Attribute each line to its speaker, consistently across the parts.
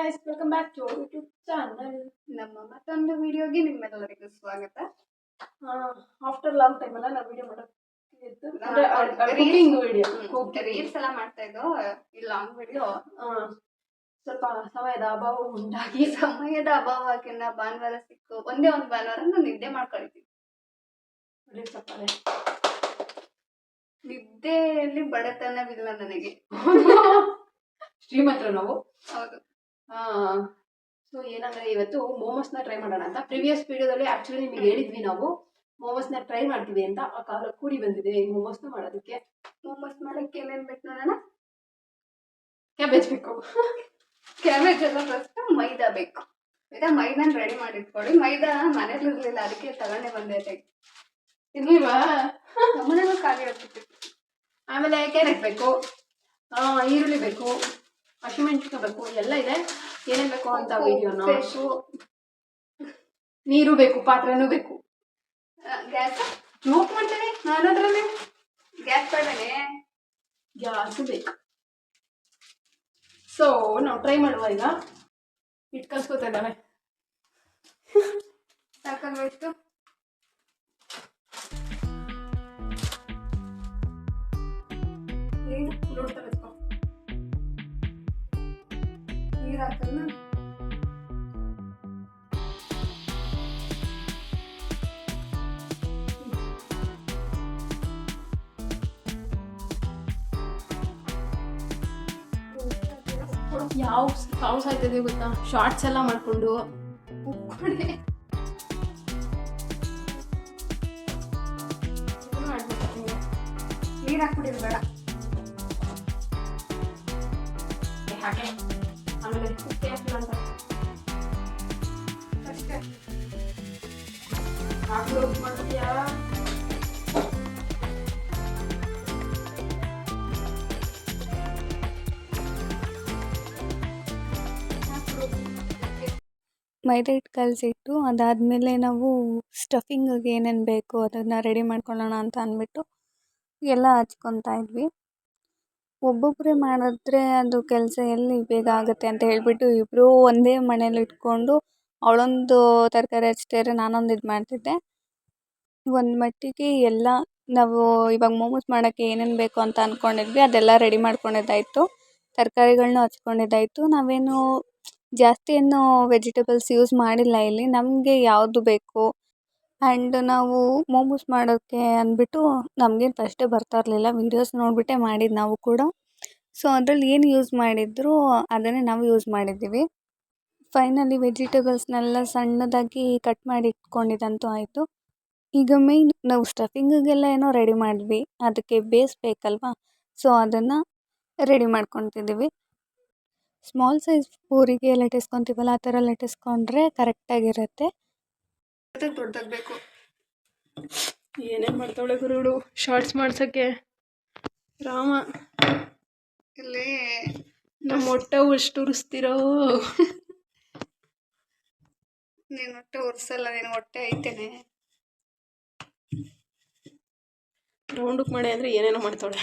Speaker 1: Guys, welcome back to YouTube channel.
Speaker 2: ನಮ್ಮ ಮತ್ತೊಂದು ವಿಡಿಯೋಗೆ ನಿಮ್ಮೆಲ್ಲರಿಗೂ ಸ್ವಾಗತ.
Speaker 1: ಆಫ್ಟರ್ ಲಾಂಗ್ ಟೈಮ್ ಅಲ್ಲ ನಾವು ವಿಡಿಯೋ ಮಾಡೋದು,
Speaker 2: ರೀಲ್ಸ್ ಎಲ್ಲ ಮಾಡ್ತಾ ಇದ್ದೋ. ಈ ಲಾಂಗ್ ವಿಡಿಯೋ
Speaker 1: ಸ್ವಲ್ಪ ಸಮಯದ ಅಭಾವ ಉಂಟಾಗಿ,
Speaker 2: ಸಮಯದ ಅಭಾವಕ್ಕಿಂತ ಭಾನುವಾರ ಸಿಕ್ಕು ಒಂದೇ ಒಂದು ಭಾನುವಾರ ನಾನು ನಿದ್ದೆ ಮಾಡ್ಕೊಳ್ತೀನಿ. ನಿದ್ದೆಯಲ್ಲಿ ಬಡತನವಿಲ್ಲ ನನಗೆ.
Speaker 1: ಶ್ರೀಮಂತರು ನಾವು.
Speaker 2: ಹೌದು.
Speaker 1: ಸೊ ಏನಂದ್ರೆ ಇವತ್ತು ಮೋಮೋಸ್ನ ಟ್ರೈ ಮಾಡೋಣ ಅಂತ. ಪ್ರಿವಿಯಸ್ ವಿಡಿಯೋದಲ್ಲಿ ಆಕ್ಚುಲಿ ನಿಮಗೆ ಹೇಳಿದ್ವಿ ನಾವು ಮೋಮೋಸ್ನ ಟ್ರೈ ಮಾಡ್ತೀವಿ ಅಂತ. ಆ ಕಾಲ ಕೂಡಿ ಬಂದಿದೆ ಈ ಮೋಮೋಸ್ನ ಮಾಡೋದಕ್ಕೆ.
Speaker 2: ಮೋಮೋಸ್ ಮಾಡೋಕ್ಕೆ ಏನೇನು ಬೇಕು ನೋಡೋಣ.
Speaker 1: ಕ್ಯಾಬೇಜ್ ಬೇಕು.
Speaker 2: ಕ್ಯಾಬೇಜ್ ಎಲ್ಲ ಫಸ್ಟ್ ಮೈದಾ ಬೇಕು. ಮೈದಾನ ರೆಡಿ ಮಾಡಿ ಇಟ್ಕೊಳ್ಳಿ. ಮೈದಾ ಮನೇಲಿ ಇರಲಿಲ್ಲ, ಅದಕ್ಕೆ ತಗೊಂಡೆ ಬಂದೆ.
Speaker 1: ಇರ್ಲಿಲ್ವಾ?
Speaker 2: ನಮ್ಮನೆಲ್ಲ ಖಾಲಿ ಆಗ್ಬಿಟ್ಟಿತ್ತು.
Speaker 1: ಆಮೇಲೆ ಕ್ಯಾರೆಟ್ ಬೇಕು, ಈರುಳ್ಳಿ ಬೇಕು, ಹಸಿಮೆಣಸಿನಕಾಯಿ ಬೇಕು, ಎಲ್ಲ ಇದೆ. ಏನೇನು ಬೇಕು ಅಂತ ವಿಡಿಯೋನ. ನೀರು ಬೇಕು, ಪಾತ್ರೆನೂ ಬೇಕು.
Speaker 2: ಗ್ಯಾಸ್
Speaker 1: ನೋಟ್ ಮಾಡ್ತೇನೆ ನಾನು. ಅದರಲ್ಲಿ
Speaker 2: ಗ್ಯಾಸ್ ಬೇಡನೆ,
Speaker 1: ಗ್ಯಾಸ್ ಬೇಕು. ಸೊ ನಾವು ಟ್ರೈ ಮಾಡುವ. ಈಗ ಇಟ್ಟು ಕಲ್ಸ್ಕೊತಾ ಇದ್ದಾವೆ.
Speaker 2: ಸಾಕಾಗೋಯ್ತು.
Speaker 1: ನೋಡ್ತಾ ಇರ್ಕೊ.
Speaker 2: ನೀರು ಹಾಕಲ್ಲ.
Speaker 1: ಯಾವ ಸಾವ್ಸ್ ಆಯ್ತದೆ ಗೊತ್ತಾ? ಶಾರ್ಟ್ಸ್ ಎಲ್ಲ ಮಾಡ್ಕೊಂಡು
Speaker 2: ನೀರು ಹಾಕ್ಬಿಟ್ಟಿರು ಬೇಡ.
Speaker 1: ಹಾಗೆ ಆಮೇಲೆ ಉಪ್ಪು ಹಾಕಿಲ್ಲ ಅಂತ
Speaker 2: ಅಷ್ಟೇ
Speaker 1: ಹಾಕಿ ಮಾಡ್ತೀಯಾ?
Speaker 3: ಮೈದಾ ಹಿಟ್ಟು ಕಲಸಿಟ್ಟು ಅದಾದಮೇಲೆ ನಾವು ಸ್ಟಫಿಂಗಿಗೆ ಏನೇನು ಬೇಕು ಅದನ್ನು ರೆಡಿ ಮಾಡ್ಕೊಳ್ಳೋಣ ಅಂತ ಅಂದ್ಬಿಟ್ಟು ಎಲ್ಲ ಹಚ್ಕೊತಾ ಇದ್ವಿ. ಒಬ್ಬೊಬ್ಬರೇ ಮಾಡಿದ್ರೆ ಅದು ಕೆಲಸ ಎಲ್ಲಿ ಬೇಗ ಆಗುತ್ತೆ ಅಂತ ಹೇಳಿಬಿಟ್ಟು ಇಬ್ಬರು ಒಂದೇ ಮನೇಲಿ ಇಟ್ಕೊಂಡು ಅವಳೊಂದು ತರಕಾರಿ ಹಚ್ತಿದ್ರೆ ನಾನೊಂದು ಇದು ಮಾಡ್ತಿದ್ದೆ. ಒಂದು ಮಟ್ಟಿಗೆ ಎಲ್ಲ ನಾವು ಇವಾಗ ಮೋಮೋಸ್ ಮಾಡೋಕ್ಕೆ ಏನೇನು ಬೇಕು ಅಂತ ಅಂದ್ಕೊಂಡಿದ್ವಿ ಅದೆಲ್ಲ ರೆಡಿ ಮಾಡ್ಕೊಂಡಿದ್ದಾಯಿತು. ತರಕಾರಿಗಳ್ನೂ ಹಚ್ಕೊಂಡಿದ್ದಾಯಿತು. ನಾವೇನು ಜಾಸ್ತಿ ಏನು ವೆಜಿಟೇಬಲ್ಸ್ ಯೂಸ್ ಮಾಡಿಲ್ಲ ಇಲ್ಲಿ. ನಮಗೆ ಯಾವುದು ಬೇಕು ಆ್ಯಂಡ್ ನಾವು ಮೋಮೋಸ್ ಮಾಡೋಕ್ಕೆ ಅಂದ್ಬಿಟ್ಟು ನಮಗೇನು ಫಸ್ಟೇ ಬರ್ತಾ ಇರಲಿಲ್ಲ. ವೀಡಿಯೋಸ್ ನೋಡಿಬಿಟ್ಟೆ ಮಾಡಿದ್ದು ನಾವು ಕೂಡ. ಸೊ ಅದ್ರಲ್ಲಿ ಏನು ಯೂಸ್ ಮಾಡಿದ್ರು ಅದನ್ನೇ ನಾವು ಯೂಸ್ ಮಾಡಿದ್ದೀವಿ. ಫೈನಲಿ ವೆಜಿಟೇಬಲ್ಸ್ನೆಲ್ಲ ಸಣ್ಣದಾಗಿ ಕಟ್ ಮಾಡಿ ಇಟ್ಕೊಂಡಿದ್ದಂತೂ ಆಯಿತು. ಈಗ ಮೇಯ್ನ್ ನಾವು ಸ್ಟಫಿಂಗಿಗೆಲ್ಲ ಏನೋ ರೆಡಿ ಮಾಡಿದ್ವಿ, ಅದಕ್ಕೆ ಬೇಸ್ ಬೇಕಲ್ವಾ. ಸೊ ಅದನ್ನು ರೆಡಿ ಮಾಡ್ಕೊತಿದ್ದೀವಿ. ಸ್ಮಾಲ್ ಸೈಜ್ ಪೂರಿಗೆ ಲಟ್ಟಿಸ್ಕೊತೀವಲ್ಲ ಆ ಥರ ಲಟ್ಟಿಸ್ಕೊಂಡ್ರೆ ಕರೆಕ್ಟಾಗಿರುತ್ತೆ.
Speaker 2: ದೊಡ್ಡದಾಗಬೇಕು.
Speaker 1: ಏನೇನು ಮಾಡ್ತಾವಳೆ ಗುರುಡು ಶಾರ್ಟ್ಸ್ ಮಾಡ್ಸೋಕ್ಕೆ. ರಾಮ
Speaker 2: ಇಲ್ಲಿ
Speaker 1: ನಮ್ಮ ಹೊಟ್ಟೆ ಎಷ್ಟು ಉರಿಸ್ತಿರೋ.
Speaker 2: ನೀನು ಹೊಟ್ಟೆ ಉರ್ಸಲ್ಲ, ನೀನು ಹೊಟ್ಟೆ ಐತೇನೆ.
Speaker 1: ರೌಂಡಕ್ಕೆ ಮಾಡಿ ಅಂದರೆ ಏನೇನೋ ಮಾಡ್ತಾವಳೆ.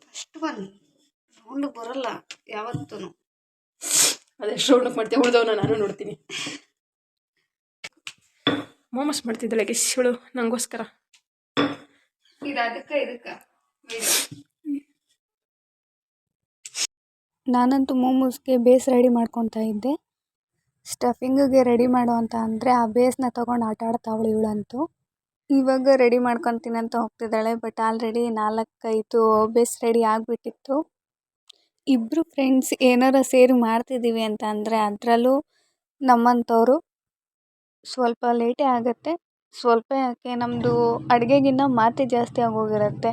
Speaker 2: ಫಸ್ಟ್ ಒನ್ ರೌಂಡ್ ಬರಲ್ಲ ಯಾವತ್ತೂ.
Speaker 1: ಅದೆಷ್ಟು ರೌಂಡಕ್ಕೆ ಮಾಡ್ತೀವಿ ಉಳ್ದವನ್ನ ನಾನು ನೋಡ್ತೀನಿ. ಮೋಮೋಸ್ ಮಾಡ್ತಿದ್ದಾಳೆ ಗೆಸ್ಗಳು ನನಗೋಸ್ಕರ.
Speaker 2: ಇದು ಅದಕ್ಕೆ ಇದಕ್ಕೆ
Speaker 3: ನಾನಂತೂ ಮೋಮೋಸ್ಗೆ ಬೇಸ್ ರೆಡಿ ಮಾಡ್ಕೊತಾ ಇದ್ದೆ. ಸ್ಟಫಿಂಗಿಗೆ ರೆಡಿ ಮಾಡೋ ಅಂತ ಅಂದರೆ ಆ ಬೇಸ್ನ ತೊಗೊಂಡು ಆಟ ಆಡ್ತಾವಳು ಇವಳಂತೂ. ಇವಾಗ ರೆಡಿ ಮಾಡ್ಕೊತೀನಿ ಅಂತ ಹೋಗ್ತಿದ್ದಾಳೆ. ಬಟ್ ಆಲ್ರೆಡಿ 4-5 ಬೇಸ್ ರೆಡಿ ಆಗಿಬಿಟ್ಟಿತ್ತು. ಇಬ್ಬರು ಫ್ರೆಂಡ್ಸ್ ಏನಾರ ಸೇರಿ ಮಾಡ್ತಿದ್ದೀವಿ ಅಂತ ಅಂದರೆ ಅದರಲ್ಲೂ ನಮ್ಮಂಥವ್ರು ಸ್ವಲ್ಪ ಲೇಟೇ ಆಗುತ್ತೆ. ಸ್ವಲ್ಪ ಯಾಕೆ, ನಮ್ಮದು ಅಡುಗೆಗಿನ್ನ ಮಾತೇ ಜಾಸ್ತಿ ಆಗೋಗಿರುತ್ತೆ.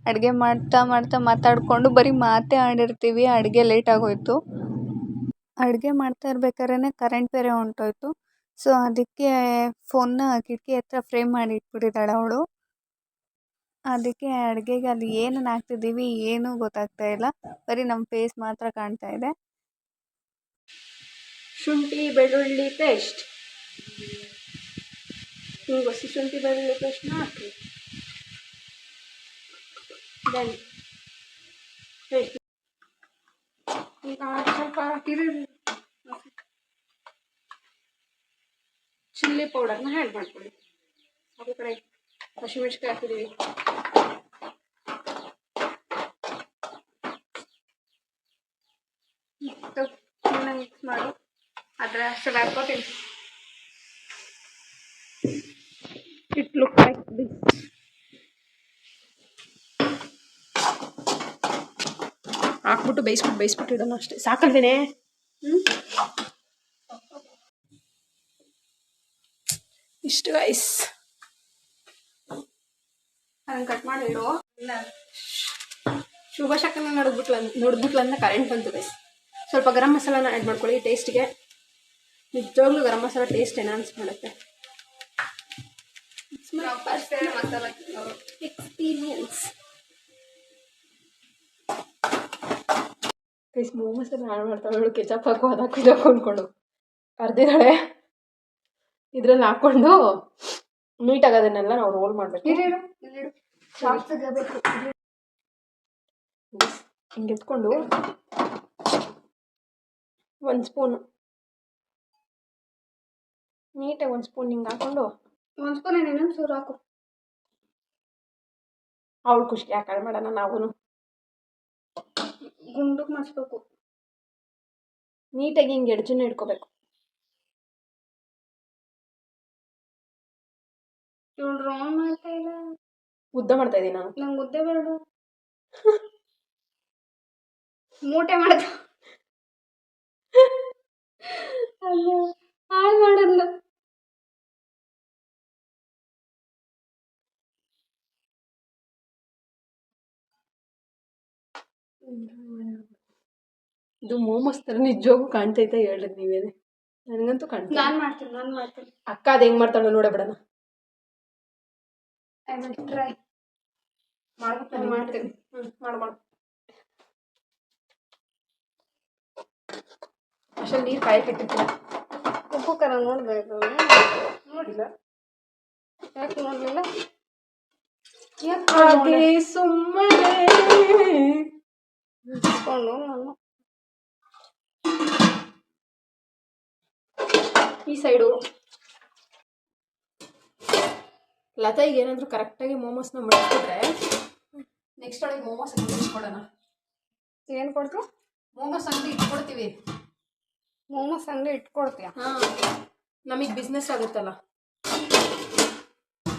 Speaker 3: ಅಡುಗೆ ಮಾಡ್ತಾ ಮಾಡ್ತಾ ಮಾತಾಡಿಕೊಂಡು ಬರೀ ಮಾತೇ ಆಡಿರ್ತೀವಿ. ಅಡುಗೆ ಲೇಟ್ ಆಗೋಯಿತು. ಅಡುಗೆ ಮಾಡ್ತಾ ಇರ್ಬೇಕಾದ್ರೆ ಕರೆಂಟ್ ಬೇರೆ ಹೊಂಟೋಯ್ತು. ಸೊ ಅದಕ್ಕೆ ಫೋನ್ನ ಕಿಟಕಿ ಹತ್ರ ಫ್ರೇಮ್ ಮಾಡಿ ಇಟ್ಬಿಟ್ಟಿದ್ದಾಳೆ ಅವಳು. ಅದಕ್ಕೆ ಅಡುಗೆಗೆ ಅದು ಏನನ್ನು ಹಾಕ್ತಿದ್ದೀವಿ ಏನೂ ಗೊತ್ತಾಗ್ತಾ ಇಲ್ಲ. ಬರೀ ನಮ್ಮ ಫೇಸ್ ಮಾತ್ರ ಕಾಣ್ತಾ ಇದೆ.
Speaker 1: ಶುಂಠಿ ಬೆಳ್ಳುಳ್ಳಿ ಪೇಸ್ಟ್, ಹಸಿ ಶುಂಠಿ ಬೆಳ್ಳುಳ್ಳಿ ಪೇಸ್ಟ್ನ ಹಾಕಿ ದೆನ್ ಪೇಸ್ಟ್. ಈಗ ಸ್ವಲ್ಪ ಚಿಲ್ಲಿ ಪೌಡರ್ನ ಆ್ಯಡ್ ಮಾಡ್ಕೊಳ್ಳಿ. ಆ ಕಡೆ ಹಸಿಮೆಣ್ಸಿಕಾಯಿ ಹಾಕಿದ್ದೀವಿ.
Speaker 2: ಮಿಕ್ಸ್ ಮಾಡು. ಅದ್ರ ಅಷ್ಟೆಲ್ಲ ಹಾಕ್ಕೋತೀನಿ.
Speaker 1: It look like this. ಹಾಕ್ಬಿಟ್ಟು ಬೇಯಿಸ್ಬಿಟ್ಟು ಇಡೋಣ ಅಷ್ಟೇ. ಸಾಕಲ್ವೇನೆ? ಇಷ್ಟು ಗೈಸ್.
Speaker 2: ಅದನ್ನು ಕಟ್ ಮಾಡಿ ಇಡು.
Speaker 1: ಶುಭ ಶಕನ ನೋಡ್ಬಿಟ್ಲು ಅಂತ ಕರೆಂಟ್ ಬಂತು ಗೈಸ್. ಸ್ವಲ್ಪ ಗರಂ ಮಸಾಲಾನ ಆ್ಯಡ್ ಮಾಡ್ಕೊಳ್ಳಿ ಟೇಸ್ಟ್ಗೆ. ನಿಜವಾಗ್ಲೂ ಗರಂ ಮಸಾಲ ಟೇಸ್ಟ್ ಎನ್ಹಾನ್ಸ್ ಮಾಡುತ್ತೆ.
Speaker 2: Masala
Speaker 1: experience guys. ಮೋಮೋಸ್ ಎಲ್ಲ ಆ್ಯಡ್ ಮಾಡ್ತಾಳೆ ಅವಳು. ಕೆಚಪ್ ಹಾಕು ಅದಕ್ಕೆ ಅಂದ್ಕೊಂಡು ಕರ್ದಿದ್ದಾಳೆ. ಇದ್ರಲ್ಲಿ ಹಾಕ್ಕೊಂಡು ನೀಟಾಗಿ ಅದನ್ನೆಲ್ಲ ನಾವು ರೋಲ್ ಮಾಡಬೇಕು. ಹಿಂಗೆ ಎತ್ಕೊಂಡು ಒಂದು ಸ್ಪೂನು ನೀಟಾಗಿ ಒಂದು ಸ್ಪೂನ್ ಹಿಂಗೆ ಹಾಕ್ಕೊಂಡು
Speaker 2: ಒಂದು ಸ್ಪೂನ್ ಇನ್ನೊಂದು ಚೂರು ಹಾಕು.
Speaker 1: ಅವಳು ಖುಷಿಗೆ ಯಾಕೆ ಮಾಡೋಣ ನಾವು.
Speaker 2: ಗುಂಡಕ್ಕೆ ಮಾಡಿಸ್ಬೇಕು.
Speaker 1: ನೀಟಾಗಿ ಹಿಂಗೆ ಎಡ್ಜನ್ನ ಇಟ್ಕೋಬೇಕು.
Speaker 2: ಇವಳು ರೌಂಡ್ ಮಾಡ್ತಾ ಇಲ್ಲ.
Speaker 1: ಉದ್ದ ಮಾಡ್ತಾ ಇದ್ದೀನಿ ನಾನು.
Speaker 2: ನಂಗೆ ಮುದ್ದೆ ಬೇಡ. ಮೂಟೆ ಮಾಡ್ದ ಹಾಳು ಮಾಡಲ್ಲ.
Speaker 1: ಇದು ಮೋಮೋಸ್ ಥರ ನಿಜವಾಗೂ ಕಾಣ್ತೈತೆ ಹೇಳ್ರಿ ನೀವೇನೆ. ನನಗಂತೂ ಕಾಣ್ತೀನಿ.
Speaker 2: ನಾನು ಮಾಡ್ತೀನಿ.
Speaker 1: ಅಕ್ಕ ಅದು ಹೆಂಗೆ ಮಾಡ್ತಾಳೆ ನೋಡೇ ಬಿಡೋಣ.
Speaker 2: I will try.
Speaker 1: ಮಾಡ್ತೀನಿ. ಮಾಡು. ಅಷ್ಟೊಂದು ನೀರು ಕಾಯಿ ಕೆಟ್ಟಿರ್ತೀರ.
Speaker 2: ಉಪ್ಪು ಖಾರ ನೋಡ್ಬೇಕು.
Speaker 1: ನೋಡಿಲ್ಲ.
Speaker 2: ಯಾಕೆ ನೋಡಲಿಲ್ಲ?
Speaker 1: ಹಾಗೆ ಸುಮ್ಮನೆ
Speaker 2: ಇಟ್ಕೊಂಡು ನಾನು
Speaker 1: ಈ ಸೈಡು ಲತಾಯಿಗೆ ಏನಾದರೂ ಕರೆಕ್ಟಾಗಿ ಮೋಮೋಸ್ನ ಮಾಡಿಕೊಟ್ರೆ ನೆಕ್ಸ್ಟ್ ಒಳಗೆ ಮೋಮೋಸ್ ಅಂಗಡಿ ಇಟ್ಕೊಡೋಣ.
Speaker 2: ಏನು ಕೊಡ್ತು?
Speaker 1: ಮೋಮೋಸ್ ಅಂಗಡಿ ಇಟ್ಕೊಡ್ತೀವಿ.
Speaker 2: ಮೋಮೋಸ್ ಅಂಗಡಿ ಇಟ್ಕೊಡ್ತೀಯ?
Speaker 1: ಹಾಂ, ನಮಗೆ ಬಿಸ್ನೆಸ್ ಆಗುತ್ತಲ್ಲ.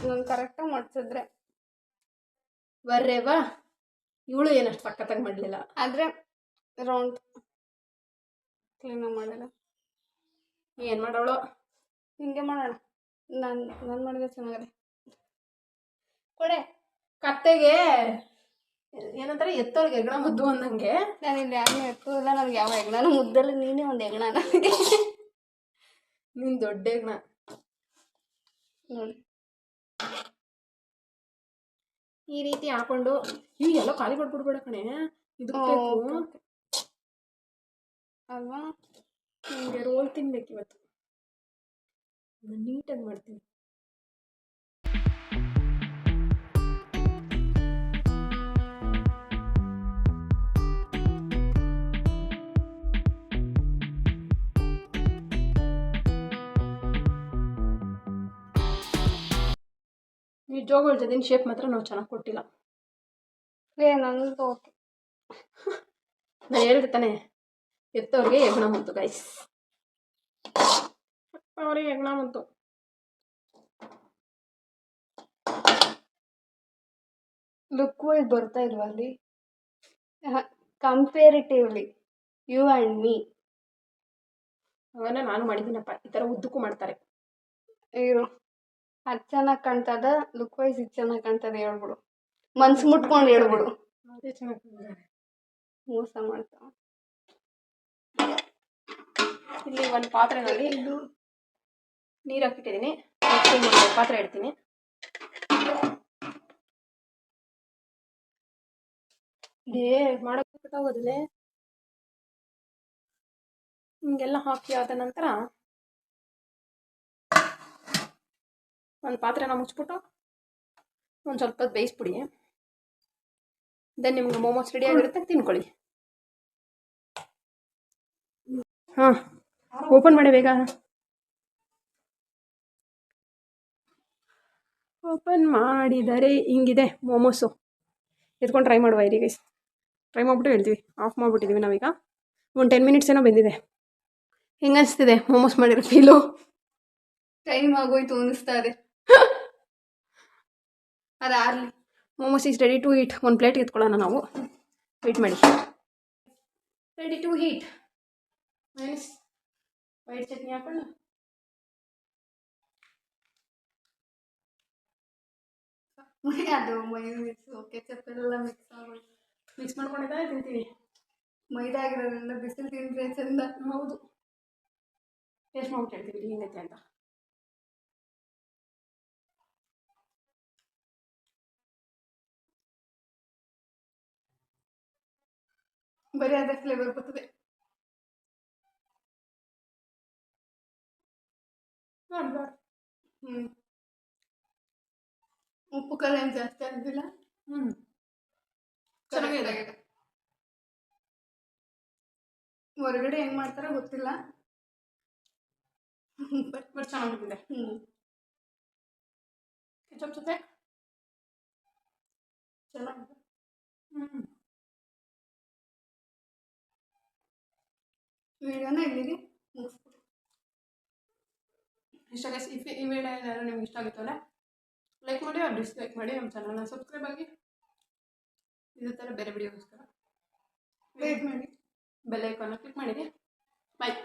Speaker 2: ನಾನು ಕರೆಕ್ಟಾಗಿ ಮಾಡಿಸಿದ್ರೆ
Speaker 1: ಬರ್ರೇವಾ. ಇವಳು ಏನಷ್ಟು ಸಖತ್ತಾಗಿ ಮಾಡಲಿಲ್ಲ.
Speaker 2: ಆದರೆ ರೌಂಡ್ ಕ್ಲೀನಾಗಿ ಮಾಡಿಲ್ಲ.
Speaker 1: ಏನು ಮಾಡೋಳು?
Speaker 2: ಹಿಂಗೆ ಮಾಡೋಣ. ನಾನು ಮಾಡಿದ್ರೆ ಚೆನ್ನಾಗಿದೆ.
Speaker 1: ಕೊಡೆ ಕತ್ತೆಗೆ ಏನಂತಾರೆ ಎತ್ತೋರ್ಗೆ ಹೆಗ್ಣ ಮುದ್ದು ಅಂದಂಗೆ.
Speaker 2: ನಾನು ಇಲ್ಲಿ ಯಾರನ್ನೂ ಎತ್ತೋದಿಲ್ಲ. ನನಗೆ ಯಾವ ಹೆಗ್ಣನೂ ಮುದ್ದಲ್ಲ. ನೀನೇ ಒಂದು ಹೆಗ್ಣ ನನಗೆ.
Speaker 1: ನೀನು ದೊಡ್ಡ ಹೆಗ್ಣ
Speaker 2: ನೋಡಿ.
Speaker 1: ಈ ರೀತಿ ಹಾಕೊಂಡು ಈಗೆಲ್ಲ ಖಾಲಿ ಕೊಟ್ಬಿಡ್ಬೇಡ ಕಣೆ. ಇದಕ್ಕೆ ಬೇಕು
Speaker 2: ಅಲ್ವಾ?
Speaker 1: ನಿಮಗೆ ರೋಲ್ ತಿನ್ಬೇಕು ಇವತ್ತು. ನಾನು ನೀಟಾಗಿ ಮಾಡ್ತೀನಿ. ನಿಜವಾಗ್ಲೂ ಹೇಳ್ತಿದ್ದೀನಿ, ಶೇಪ್ ಮಾತ್ರ ನಾವು ಚೆನ್ನಾಗಿ ಕೊಟ್ಟಿಲ್ಲ.
Speaker 2: ನನ್ನದು ಓಕೆ.
Speaker 1: ನಾನು ಹೇಳ್ದೆ ತಾನೆ ಎತ್ತವ್ರಿಗೆ ಹೆಗ್ಣ ಮುದ್ದು ಗೈಸ್. ಅವ್ರಿಗೆ ಹೆಗ್ಣ ಮುದ್ದು.
Speaker 2: ಲುಕ್ ವೈಸ್ ಬರ್ತಾ ಇಲ್ವಾ ಅಲ್ಲಿ? Comparatively you and me.
Speaker 1: ಅವನ್ನ ನಾನು ಮಾಡಿದ್ದೀನಪ್ಪ. ಈ ಥರ ಉದ್ದಕ್ಕೂ ಮಾಡ್ತಾರೆ.
Speaker 2: ಇರು, ಅದು ಚೆನ್ನಾಗಿ ಕಾಣ್ತದ. ಲುಕ್ ವೈಸ್ ಇದು ಚೆನ್ನಾಗಿ ಕಾಣ್ತದೆ ಹೇಳ್ಬಿಡು. ಮನ್ಸು ಮುಟ್ಕೊಂಡು ಹೇಳ್ಬಿಡು.
Speaker 1: ಅದೇ ಚೆನ್ನಾಗಿ
Speaker 2: ಮೋಸ ಮಾಡ್ತಾವ.
Speaker 1: ಇಲ್ಲಿ ಒಂದು ಪಾತ್ರೆನಲ್ಲಿ ನೀರು ಹಾಕಿಟ್ಟಿದ್ದೀನಿ. ಪಾತ್ರೆ ಇಡ್ತೀನಿ. ಮಾಡೋಕ್ಕೆ ಬಿಟ್ಟೋಗೋದಿಲ್ಲ. ಹಿಂಗೆಲ್ಲ ಹಾಕಿ ಆದ ನಂತರ ಒಂದು ಪಾತ್ರೆನ ಮುಚ್ಚಿಬಿಟ್ಟು ಒಂದು ಸ್ವಲ್ಪ ಹೊತ್ತು ಬೇಯಿಸ್ಬಿಡಿ. ದೆನ್ ನಿಮ್ಗೆ ಮೋಮೋಸ್ ರೆಡಿ ಆಗಿರುತ್ತೆ, ತಿನ್ಕೊಳ್ಳಿ. ಹಾಂ, ಓಪನ್ ಮಾಡಿ ಬೇಗ. ಓಪನ್ ಮಾಡಿದರೆ ಹಿಂಗಿದೆ ಮೋಮೋಸು. ಎತ್ಕೊಂಡು ಟ್ರೈ ಮಾಡುವ ಇರಿ ಗೈಸ್. ಟ್ರೈ ಮಾಡಿಬಿಟ್ಟು ಹೇಳ್ತೀವಿ. ಆಫ್ ಮಾಡಿಬಿಟ್ಟಿದ್ದೀವಿ ನಾವೀಗ. ಒಂದು 10 ಮಿನಿಟ್ಸ್ ಏನೋ ಬೆಂದಿದೆ. ಹೆಂಗೆ ಅನಿಸ್ತಿದೆ ಮೋಮೋಸ್ ಮಾಡಿರೋ ಫೀಲು?
Speaker 2: ಟೈಮ್ ಆಗೋಯ್ತು ಅನಿಸ್ತಾ ಇದೆ. ಅದಾಗಲಿ.
Speaker 1: Momos is ready to eat. ಒಂದು ಪ್ಲೇಟ್ಗೆ ಎತ್ಕೊಳ್ಳೋಣ ನಾವು. ವೆಯ್ಟ್ ಮಾಡಿ. Ready to eat. Mayonnaise white chutney ಹಾಕೊಂಡು
Speaker 2: ಅದು ಮೈನಸ್ ಕೆಚಪ್ ಎಲ್ಲ
Speaker 1: ಮಿಕ್ಸ್ ಮಾಡ್ಕೊಂಡಿದ್ದೆ ತಿಂತೀವಿ.
Speaker 2: ಮೈದಾ ಆಗಿರೋದ್ರಿಂದ ಬಿಸಿಲು ತಿಂದ್ರೆ ಚಂದ.
Speaker 1: ಹೌದು, ಟೇಸ್ಟ್ ಮಾಡ್ಬಿಟ್ಟು ಹೇಳ್ತೀವಿ ಹೆಂಗೈತೆ ಅಂತ.
Speaker 2: ಬರೀ ಅದೇ ಫ್ಲೇವರ್ ಬರ್ತದೆ. ಉಪ್ಪು ಕಲೆ ಏನು ಜಾಸ್ತಿ ಆಗಿಲ್ಲ.
Speaker 1: ಚೆನ್ನಾಗಿದೆ.
Speaker 2: ಹೊರಗಡೆ ಹೆಂಗ್ ಮಾಡ್ತಾರೋ ಗೊತ್ತಿಲ್ಲ,
Speaker 1: ಬಟ್ ಚೆನ್ನಾಗಿದೆ. ಕೆಚಪ್ ಜೊತೆ ಚೆನ್ನಾಗಿದೆ.
Speaker 2: ವಿಡಿಯೋನ ಇಲ್ಲಿಗೆ ಮುಗಿಸ್ಬಿಟ್ಟು
Speaker 1: ಇಷ್ಟ ಗೈಸ್. ಈ ವಿಡಿಯೋ ಏನಾದ್ರು ನಿಮ್ಗೆ ಇಷ್ಟ ಆಗಿತ್ತಲ್ಲ ಲೈಕ್ ಮಾಡಿ, ಅವ್ರು ಡಿಸ್ಲೈಕ್ ಮಾಡಿ. ನಮ್ಮ ಚಾನಲ್ನ ಸಬ್ಸ್ಕ್ರೈಬ್ ಆಗಿ. ಇದೇ ಥರ ಬೇರೆ ವಿಡಿಯೋಗೋಸ್ಕರ
Speaker 2: ವೇಟ್ ಮಾಡಿ.
Speaker 1: ಬೆಲ್ ಐಕಾನ್ನ ಕ್ಲಿಕ್ ಮಾಡಿರಿ. ಬಾಯ್.